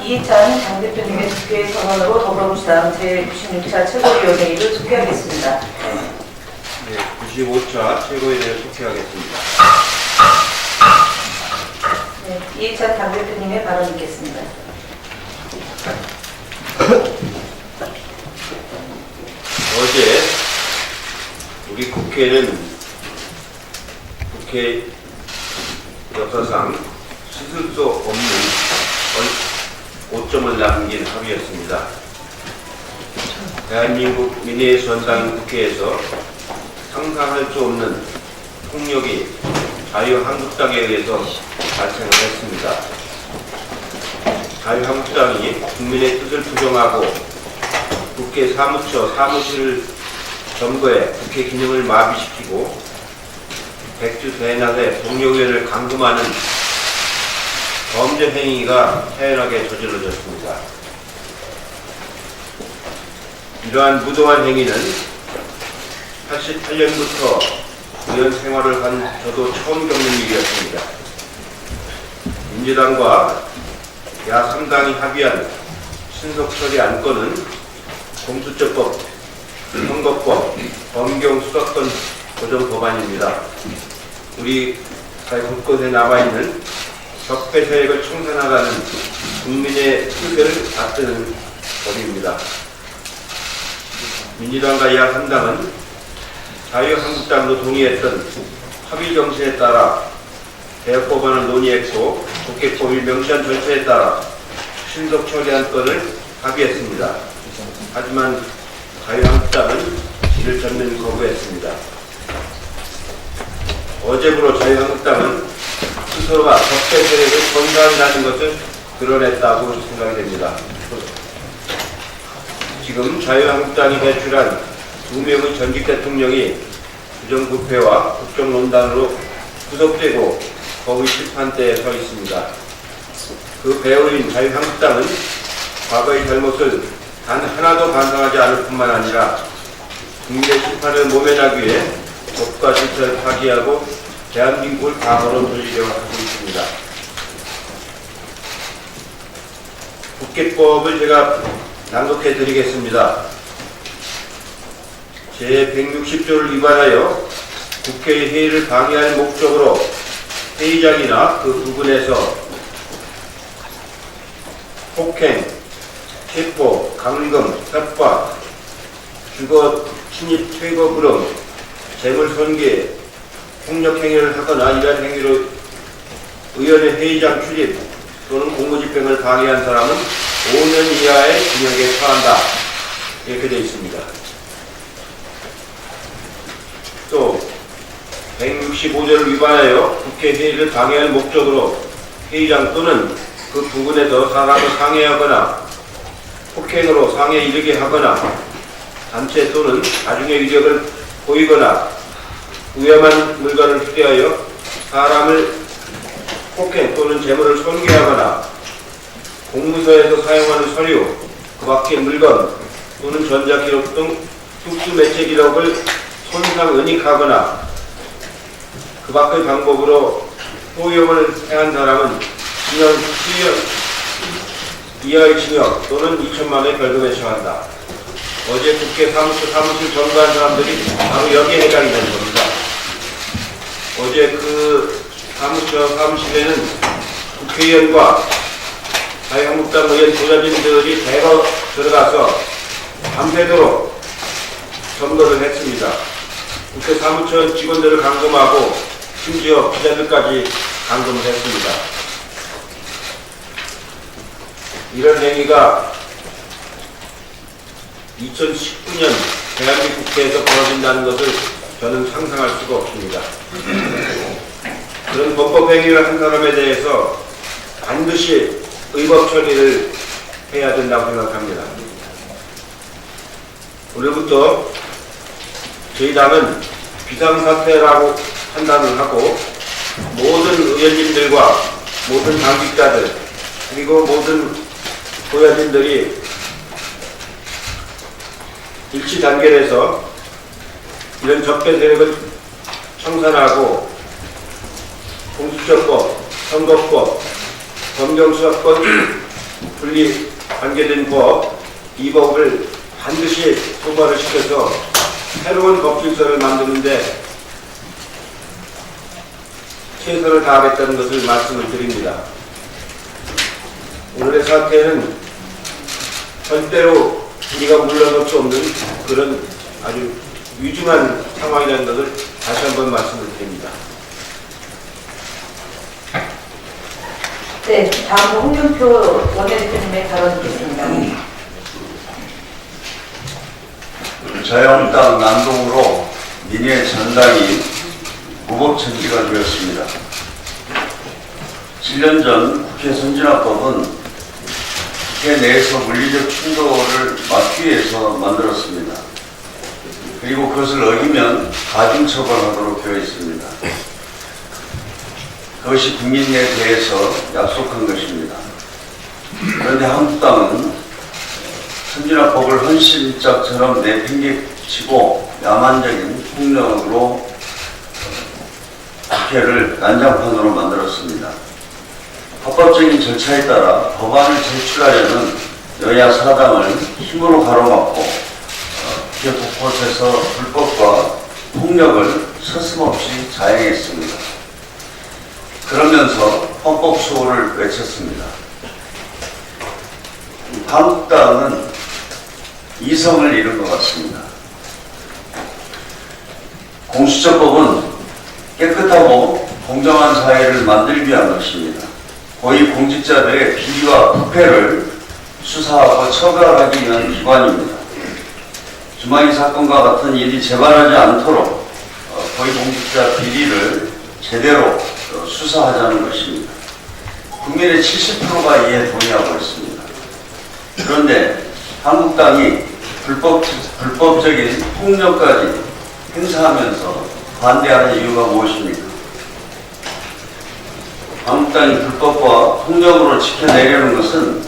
이해찬 당대표님의 국회 선언으로 더불어민주당 제96차 최고위원회의를 속회하겠습니다. 네, 95차 최고위원회를 속회하겠습니다. 네, 이해찬 당대표님의 발언 듣겠습니다. 어제 우리 국회는 국회 역사상 씻을 수 없는 5점을 남긴 합의였습니다. 대한민국 민의의 전당 국회에서 상상할 수 없는 폭력이 자유한국당에 의해서 발생을 했습니다. 자유한국당이 국민의 뜻을 부정하고 국회 사무처 사무실을 점거해 국회 기능을 마비시키고 백주 대낮에 동료의원을 감금하는 범죄 행위가 태연하게 저질러졌습니다. 이러한 무도한 행위는 88년부터 의원 생활을 한 저도 처음 겪는 일이었습니다. 민주당과 야3당이 합의한 신속처리 안건은 공수처법, 선거법, 검경수사권 고정 법안입니다. 우리 사회 곳곳에 남아있는 적폐 세력을 청산하라는 국민의 뜻을 받드는 법입니다. 민주당과 야3당은 자유한국당도 동의했던 합의 정신에 따라 개혁법안을 논의했고 국회법이 명시한 절차에 따라 신속 처리한 건을 합의했습니다. 하지만 자유한국당은 이를 전면 거부했습니다. 어제부로 자유한국당은 스스로가 적폐 세력을 건강이라는 것을 드러냈다고 생각이 됩니다. 지금 자유한국당이 배출한 2명의 전직 대통령이 부정부패와 국정농단으로 구속되고 거의 심판대에 서 있습니다. 그 배우인 자유한국당은 과거의 잘못을 단 하나도 반성하지 않을 뿐만 아니라 국민의 심판을 모면하기 위해 법과 질서를 파기하고 대한민국을 과거로 돌리려고 하고 있습니다. 국회법을 제가 낭독해 드리겠습니다. 제160조를 위반하여 국회의 회의를 방해할 목적으로 회의장이나 그 부근에서 폭행, 체포, 감금, 협박, 주거, 침입, 퇴거, 불응, 재물 손괴, 폭력 행위를 하거나 이러한 행위로 의원의 회의장 출입 또는 공무집행을 방해한 사람은 5년 이하의 징역에 처한다. 이렇게 되어 있습니다. 또 165조를 위반하여 국회 회의를 방해할 목적으로 회의장 또는 그 부근에서 사람을 상해하거나 폭행으로 상해에 이르게 하거나 단체 또는 다중의 위력을 보이거나 위험한 물건을 휴대하여 사람을 폭행 또는 재물을 손괴하거나 공무서에서 사용하는 서류, 그 밖의 물건 또는 전자기록 등 특수 매체 기록을 손상 은닉하거나 그 밖의 방법으로 포용을 행한 사람은 징역 7년 이하의 징역 또는 2천만 원의 벌금에 처한다. 어제 국회 사무실 점거한 사람들이 바로 여기에 해당이 되는 겁니다. 어제 그 사무실에는 국회의원과 자유한국당 의원 보좌진들이 대거 들어가서 밤새도록 점거를 했습니다. 국회 사무처 직원들을 감금하고 심지어 기자들까지 감금을 했습니다. 이런 행위가 2019년 대한민국 국회에서 벌어진다는 것을 저는 상상할 수가 없습니다. 그런 범법 행위를 한 사람에 대해서 반드시 의법 처리를 해야 된다고 생각합니다. 오늘부터 저희 당은 비상사태라고 판단을 하고 모든 의원님들과 모든 당직자들 그리고 모든 고야진들이 일치 단결해서 이런 적폐 세력을 청산하고 공수처법, 선거법, 검경수사권 분리 관계된 법, 이 법을 반드시 통과를 시켜서 새로운 법질서를 만드는데 최선을 다하겠다는 것을 말씀을 드립니다. 오늘의 사태는 절대로 우리가 물러설 수 없는 그런 아주 위중한 상황이라는 것을 다시 한번 말씀을 드립니다. 네, 다음으로 홍준표 원내대표님의 발언 듣겠습니다. 자유한국당 난동으로 민의 전당이 무법천지가 되었습니다. 7년 전 국회 선진화법은 국회 내에서 물리적 충돌을 막기 위해서 만들었습니다. 그리고 그것을 어기면 가중처벌하도록 되어 있습니다. 그것이 국민에 대해서 약속한 것입니다. 그런데 한국당은 선진화법을 헌신짝처럼 내팽개치고 야만적인 폭력으로 국회를 난장판으로 만들었습니다. 합법적인 절차에 따라 법안을 제출하려는 여야 사당을 힘으로 가로막고 국회 곳곳에서 불법과 폭력을 서슴없이 자행했습니다. 그러면서 헌법 수호를 외쳤습니다. 한국당은 이성을 잃은 것 같습니다. 공수처법은 깨끗하고 공정한 사회를 만들기 위한 것입니다. 고위 공직자들의 비리와 부패를 수사하고 처벌하기 위한 기관입니다. 주마기 사건과 같은 일이 재발하지 않도록 고위 공직자 비리를 제대로 수사하자는 것입니다. 국민의 70%가 이에 동의하고 있습니다. 그런데 한국당이 불법적인 폭력까지 행사하면서 반대하는 이유가 무엇입니까? 한국당이 불법과 폭력으로 지켜내려는 것은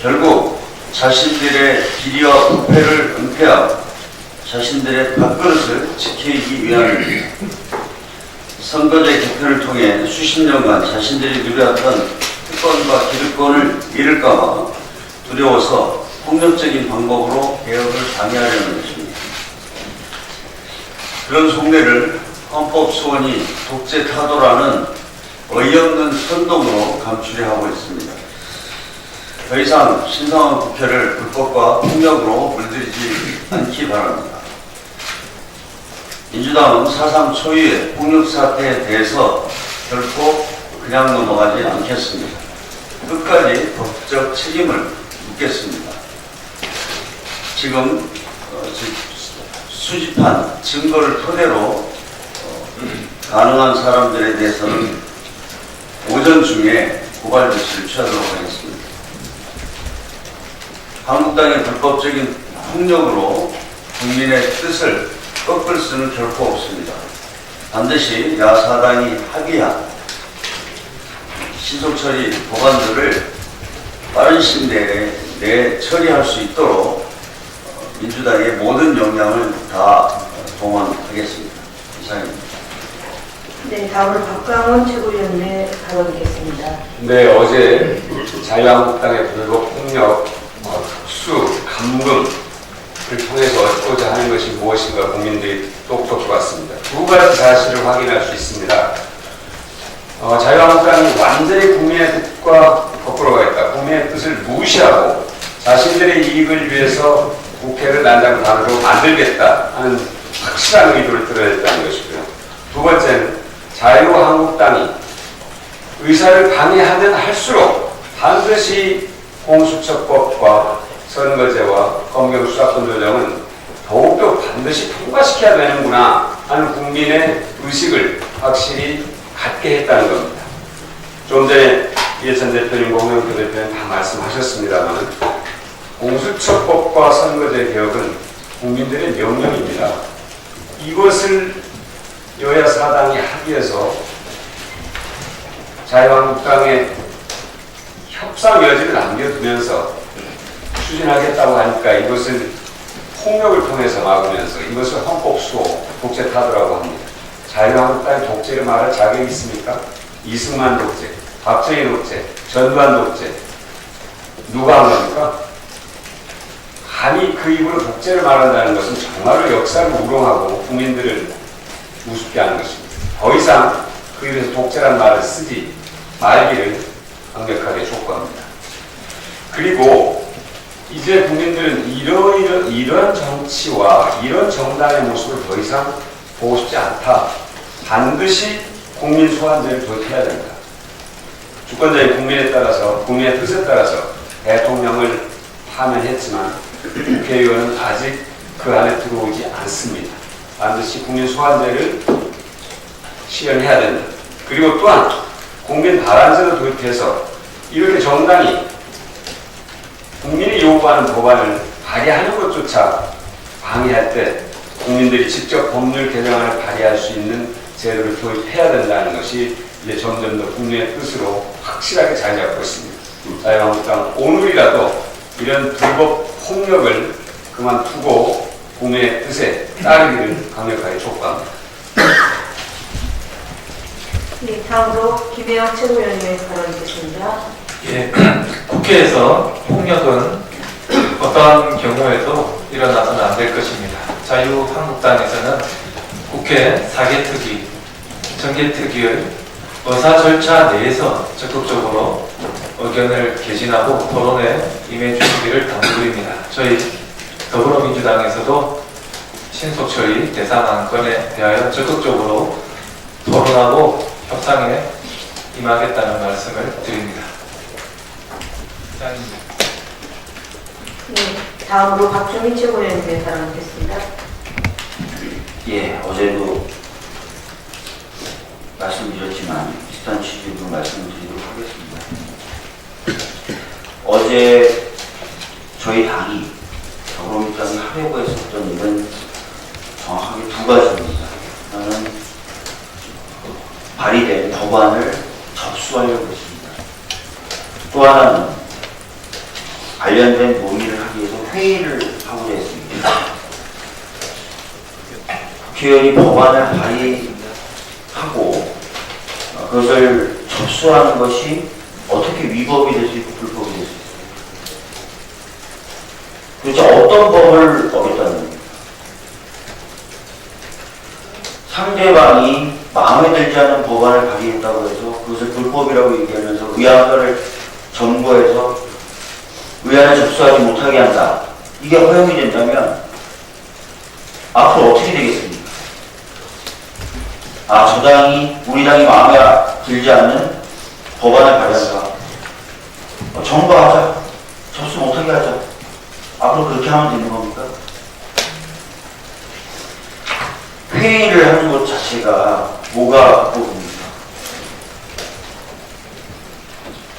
결국 자신들의 비리와 부패를 은폐하고 자신들의 밥그릇을 지키기 위함입니다. 선거제 개편을 통해 수십 년간 자신들이 누려왔던 특권과 기득권을 잃을까봐 두려워서 폭력적인 방법으로 개혁을 방해하려는 것입니다. 그런 속내를 헌법소원이 독재 타도라는 어이없는 선동으로 감추려 하고 있습니다. 더 이상 신성한 국회를 불법과 폭력으로 물들이지 않기 바랍니다. 민주당은 4.3 초유의 폭력 사태에 대해서 결코 그냥 넘어가지 않겠습니다. 끝까지 법적 책임을 묻겠습니다. 지금 수집한 증거를 토대로 가능한 사람들에 대해서는 오전 중에 고발 조치를 취하도록 하겠습니다. 한국당의 불법적인 폭력으로 국민의 뜻을 꺾을 수는 결코 없습니다. 반드시 야사당이 합의한 신속처리 법안들을 빠른 시일 내에 처리할 수 있도록 민주당의 모든 역량을 다 동원하겠습니다. 이상입니다. 네, 다음으로 박광원 최고위원님의 발언 듣겠습니다. 네, 어제 자유한국당의 불법 폭력, 특수, 감금을 통해서 얻고자 하는 것이 무엇인가 국민들이 똑똑히 봤습니다. 두 가지 사실을 확인할 수 있습니다. 자유한국당이 완전히 국민의 뜻과 거꾸로 가겠다. 국민의 뜻을 무시하고 자신들의 이익을 위해서 국회를 난장판으로 만들겠다 하는 확실한 의도를 드러냈다는 것이고요. 두 번째는 자유한국당이 의사를 방해하면 할수록 반드시 공수처법과 선거제와 검경 수사권 조정은 더욱더 반드시 통과시켜야 되는구나 하는 국민의 의식을 확실히 갖게 했다는 겁니다. 좀 전에 이해찬 대표님과 홍영표 대표님 다 말씀하셨습니다만 공수처법과 선거제 개혁은 국민들의 명령입니다. 이것을 여야 사당이 하기 위해서 자유한국당의 협상 여지를 남겨두면서 추진하겠다고 하니까 이것을 폭력을 통해서 막으면서 이것을 헌법수호, 독재 타도라고 합니다. 자유한국당의 독재를 말할 자격이 있습니까? 이승만 독재, 박정희 독재, 전두환 독재 누가 한 겁니까? 감히 그 입으로 독재를 말한다는 것은 정말로 역사를 우롱하고 국민들을 우습게 하는 것입니다. 더 이상 그 입에서 독재란 말을 쓰지 말기를 강력하게 촉구합니다. 그리고 이제 국민들은 이런 정치와 이런 정당의 모습을 더 이상 보고 싶지 않다. 반드시 국민 소환제를 도입해야 됩니다. 주권자인 국민의 뜻에 따라서 대통령을 파면했지만 국회의원은 아직 그 안에 들어오지 않습니다. 반드시 국민 소환제를 실현해야 된다. 그리고 또한 국민 발안제도 도입해서 이렇게 정당이 국민이 요구하는 법안을 발의하는 것조차 방해할 때 국민들이 직접 법률 개정안을 발의할 수 있는 제도를 도입해야 된다는 것이 이제 점점 더 국민의 뜻으로 확실하게 자리 잡고 있습니다. 자유한국당 오늘이라도 이런 불법 폭력을 그만두고 국민의 뜻에 따르기를 강력하게 촉구합니다. 네, 다음으로 김혜영 최고위원님의 발언 듣겠습니다. 예, 국회에서 폭력은 어떠한 경우에도 일어나서는 안 될 것입니다. 자유한국당에서는 국회 사개특위, 정개특위의 의사 절차 내에서 적극적으로 의견을 개진하고 토론에 임해주시기를 당부드립니다. 저희 더불어민주당에서도 신속처리 대상 안건에 대하여 적극적으로 토론하고 협상에 임하겠다는 말씀을 드립니다. 이상입니다. 네, 다음으로 박주민 최고위원님의 발언 듣겠습니다. 예, 어제도 말씀드렸지만 비슷한 취지로 말씀을 드리도록 하겠습니다. 어제 저희 당이 더불어민주당이 하려고 했었던 일은 정확하게 두 가지입니다. 하나는 발의된 법안을 접수하려고 했습니다. 또 하나는 관련된 논의를 하기 위해서 회의를 하고자 했습니다. 국회의원이 법안을 발의하고 그것을 접수하는 것이 어떻게 위법이 될 수 있고 불법이 될 수 있어요? 도대체 어떤 법을 어겼다는 겁니까? 상대방이 마음에 들지 않는 법안을 발의했다고 해서 그것을 불법이라고 얘기하면서 의안서를 정부에서 의안을 접수하지 못하게 한다. 이게 허용이 된다면 앞으로 어떻게 되겠습니까? 저 당이, 우리 당이 마음에 들지 않는 법안을 발의한다. 정부하자. 접수 못하게 하자. 앞으로 그렇게 하면 되는 겁니까? 회의를 하는 것 자체가 뭐가 법입니까?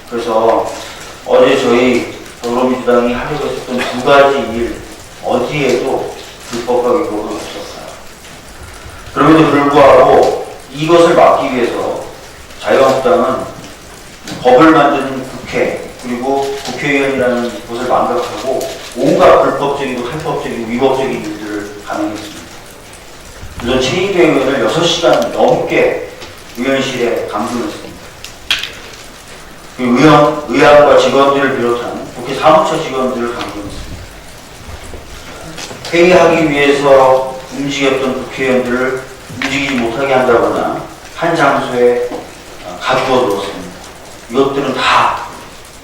그래서 어제 저희 더불어민주당이 하려고 했었던 두 가지 일 어디에도 불법과 위법은 없었어요. 그럼에도 불구하고 이것을 막기 위해서 자유한국당은 법을 만드는 국회 그리고 국회의원이라는 것을 망각하고 온갖 불법적이고 탈법적이고 위법적인 일들을 감행했습니다. 그래서 최인배 의원을 6시간 넘게 의원실에 감금했습니다. 의원과 직원들을 비롯한 국회 사무처 직원들을 감금했습니다. 회의하기 위해서 움직였던 국회의원들을 움직이지 못하게 한다거나 한 장소에 가두어 두었습니다. 이것들은 다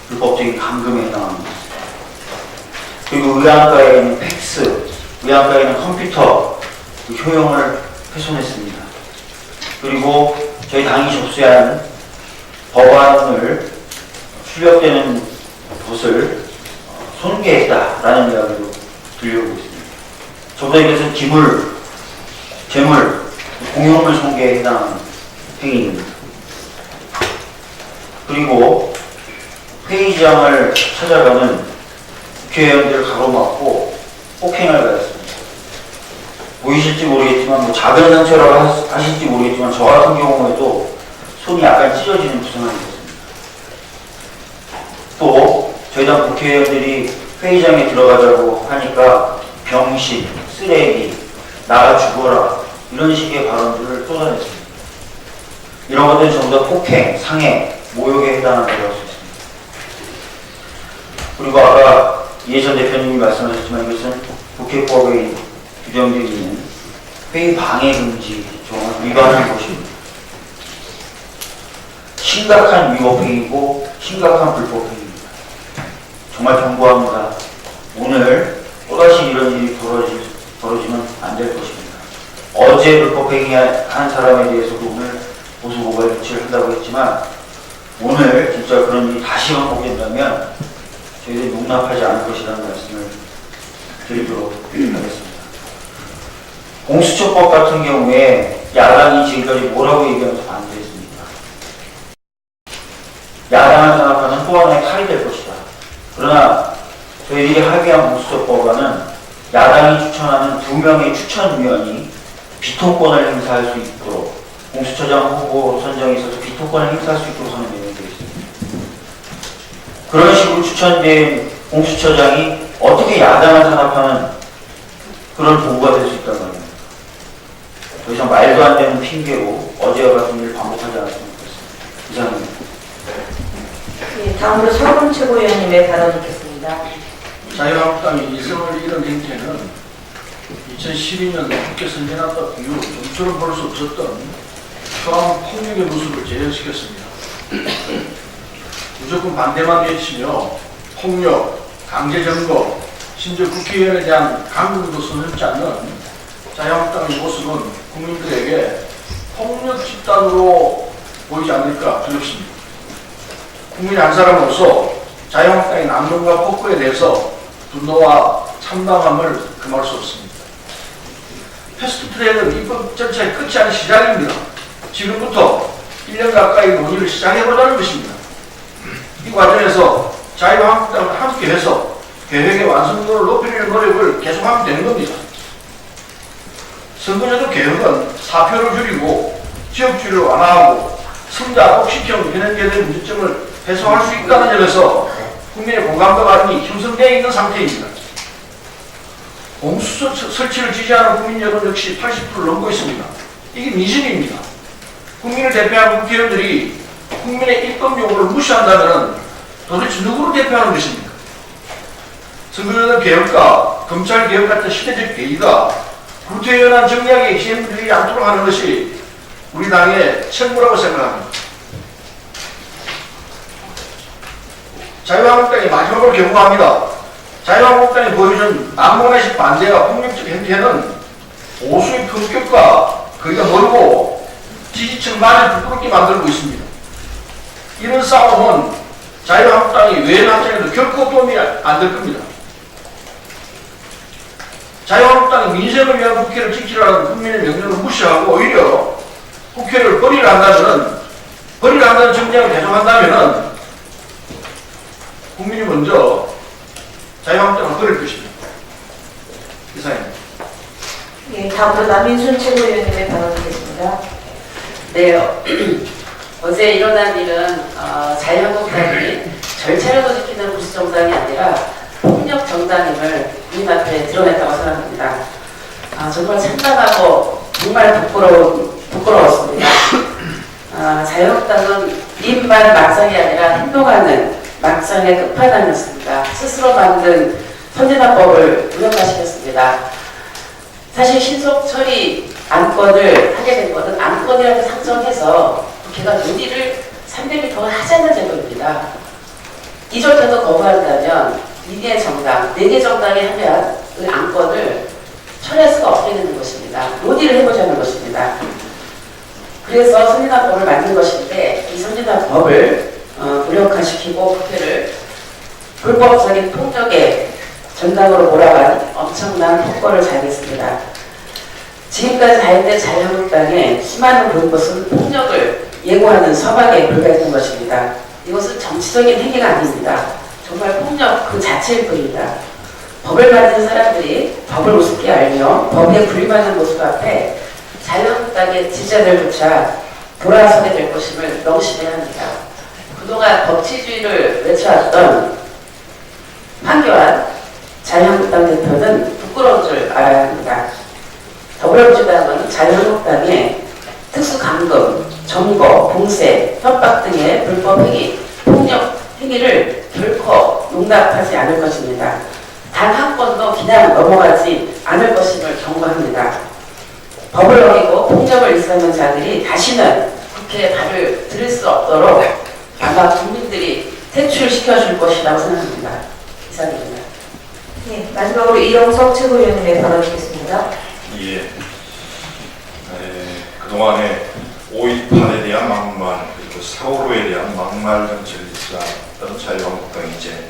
불법적인 감금에 해당합니다. 그리고 의안가에 있는 팩스, 의안가에 있는 컴퓨터 그 효용을 훼손했습니다. 그리고 저희 당이 접수한 법안을 출력되는 것을 손괴했다라는 이야기도 들려오고 있습니다. 저보다 이것은 기물, 재물, 공용물 손괴에 해당하는 행위입니다. 그리고 회의장을 찾아가는 국회의원들을 가로막고 폭행을 가했습니다. 보이실지 모르겠지만, 작은 상처라고 하실지 모르겠지만, 저 같은 경우에도 손이 약간 찢어지는 부상을 입었습니다. 또 저희 당 국회의원들이 회의장에 들어가자고 하니까 병신, 쓰레기, 나가 죽어라, 이런 식의 발언들을 쏟아냈습니다. 이런 것들은 전부 다 폭행, 상해, 모욕에 해당한다고 할 수 있습니다. 그리고 아까 이해찬 대표님이 말씀하셨지만, 이것은 국회법에 규정되어 있는 회의 방해 금지 조항을 위반한 것입니다. 심각한 위법행위고 심각한 불법행위입니다. 정말 경고합니다. 오늘 또다시 이런 일이 벌어지면 안 될 것입니다. 어제 불법행위 한 사람에 대해서도 오늘 보수고발 조치를 한다고 했지만, 오늘 진짜 그런 일이 다시 반복된다면 저희들이 용납하지 않을 것이라는 말씀을 드리도록 하겠습니다. 공수처법 같은 경우에 야당이 지금까지 뭐라고 얘기하면서 반대했습니까? 야당을 탄압하는 또 하나의 칼이 될 것이다. 그러나 저희들이 합의한 공수처법안은 야당이 추천하는 2명의 추천위원이 비토권을 행사할 수 있도록, 공수처장 후보 선정에 있어서 비토권을 행사할 수 있도록 하는 내용이 되어 있습니다. 그런 식으로 추천된 공수처장이 어떻게 야당을 탄압하는 그런 도구가 될 수 있단 말입니다. 더 이상 말도 안 되는 핑계로 어제와 같은 일을 반복하지 않았으면 좋겠습니다. 이상입니다. 예, 다음으로 서금 최고위원님의 발언 듣겠습니다. 자유한국당이 이승을 잃은 행태는 2012년 국회 선진화법 이후 점수를 볼 수 없었던 초강 폭력의 모습을 재현시켰습니다. 무조건 반대만 외치며 폭력, 강제점거, 심지어 국회의원에 대한 강금도 서슴지 않는 자유한국당의 모습은 국민들에게 폭력 집단으로 보이지 않을까 두렵습니다. 국민 한 사람으로서 자유한국당의 남용과 폭거에 대해서 분노와 참담함을 금할 수 없습니다. 패스트트랙은 입법 절차의 끝이 아닌 시작입니다. 지금부터 1년 가까이 논의를 시작해보자는 것입니다. 이 과정에서 자유한국당과 함께해서 계획의 완성도를 높이려는 노력을 계속하면 되는 겁니다. 선거제도 개혁은 사표를 줄이고 지역주의를 완화하고 승자 독식형 현행제도의 문제점을 해소할 수 있다는 점에서 국민의 공감과 갈등이 형성되어 있는 상태입니다. 공수처 설치를 지지하는 국민 여론 역시 80%를 넘고 있습니다. 이게 민심입니다. 국민을 대표하는 국회의원들이 국민의 입법 요구를 무시한다면 도대체 누구를 대표하는 것입니까? 선거제도 개혁과 검찰 개혁 같은 시대적 계기가 구태연한 정략에 희생되지 않도록 하는 것이 우리 당의 책무라고 생각합니다. 자유한국당이 마지막으로 경고합니다. 자유한국당이 보여준 난공의식 반대와 폭력적 행태는 보수의 품격과 거리가 멀고 지지층 말을 부끄럽게 만들고 있습니다. 이런 싸움은 자유한국당이 외연 확장에도 결코 도움이 안 될 겁니다. 자유한국당이 민생을 위한 국회를 지키라는 국민의 명령을 무시하고 오히려 국회를 버리려 한다는 정쟁을 계속한다면 국민이 먼저 자유한국당을 버릴 것입니다. 이상입니다. 예, 다음으로 남인순 최고위원님의 발언 듣겠습니다. 네, 어제 일어난 일은 자유한국당이 절차를 지키는 보수정당이 아니라 폭력 정당임을 국민 앞에 드러냈다고 생각합니다. 정말 참담하고 정말 부끄러웠습니다. 자유한국당은 입만 막상이 아니라 행동하는 막상의 끝판왕이었습니다. 스스로 만든 선진화법을 무력화시켰습니다. 사실 신속 처리 안건을 하게 된 것은 안건이라고 상정해서 국회가 논의를 300일 동안 하지 않는 제도입니다. 이전에도 거부한다면 2개 정당, 4개 정당이 하면 그 안건을 처리할 수가 없게 되는 것입니다. 논의를 해보자는 것입니다. 그래서 선진화법을 만든 것인데 이 선진화법을 무력화시키고 국회를 불법적인 폭력의 전당으로 몰아간 엄청난 폭거를 자행했습니다. 지금까지 자행된 자유한국당의 수많은 것은 폭력을 예고하는 서막에 불과했던 것입니다. 이것은 정치적인 행위가 아닙니다. 정말 폭력 그 자체일 뿐입니다. 법을 만든 사람들이 법을 우습게 알며 법에 불임하는 모습 앞에 자유한국당의 지지자들조차 돌아서게 될 것임을 명심해야 합니다. 그동안 법치주의를 외쳐왔던 황교안 자유한국당 대표는 부끄러운 줄 알아야 합니다. 더불어민주당은 자유한국당의 특수감금, 점거, 봉쇄, 협박 등의 불법 행위, 폭력 행위를 결코 용납하지 않을 것입니다. 단 한 번도 그냥 넘어가지 않을 것임을 경고합니다. 법을 어기고 폭력을 일삼는 자들이 다시는 국회에 발을 들일 수 없도록 아마 국민들이 퇴출시켜줄 것이라고 생각합니다. 이상입니다. 예, 마지막으로 이영석 최고위원님의 발언 듣겠습니다. 예. 그동안에 5.18에 대한 막말, 그리고 세월호에 대한 막말 정치를 있었던 자유한국당이 이제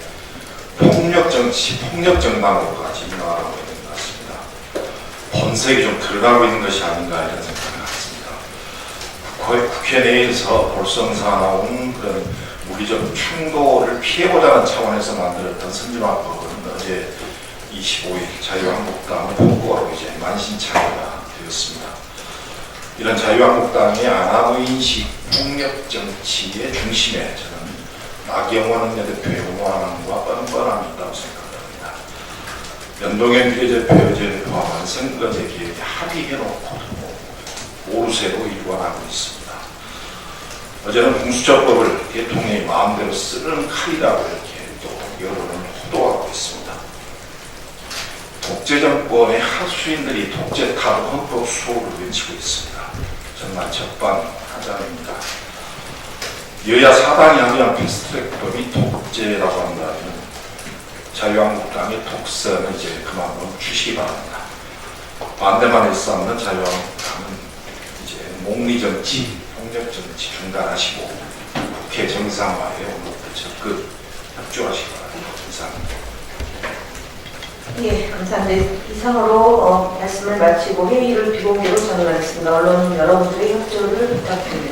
폭력 정치, 폭력 정당으로까지 나아가고 있는 것 같습니다. 본색이 좀 들어가고 있는 것이 아닌가 이런 생각을 갖습니다. 국회 내에서 볼썽사나운 그런 무기적 충돌을 피해보자는 차원에서 만들었던 선진화법은 어제 25일 자유한국당의 폭거로 이제 만신창이가 되었습니다. 이런 자유한국당의 아나무인식 폭력 정치의 중심에 저는 나경원 원내대표의 원함과 뻔뻔함이 있다고 생각합니다. 연동형 비례대표제를 포함한 선거제 계획에 합의해놓고도 오르세로 일관하고 있습니다. 어제는 공수처법을 대통령이 마음대로 쓰는 칼이라고 이렇게 또 여론을 호도하고 있습니다. 독재정권의 하수인들이 독재 타도 헌법 수호를 외치고 있습니다. 정말 적반하장입니다. 여야 사당이 합의한 패스트트랙법이 독재라고 한다면 자유한국당의 독선은 이제 그만 멈추시기 바랍니다. 반대만 일삼는 자유한국당은 이제 목리정치, 폭력정치 중단하시고 국회 정상화에 오늘부터 적극 협조하시기 바랍니다. 이상입니다. 예, 감사합니다. 이상으로 말씀을 마치고 회의를 비공개로 전환하겠습니다. 언론 여러분들의 협조를 부탁드립니다.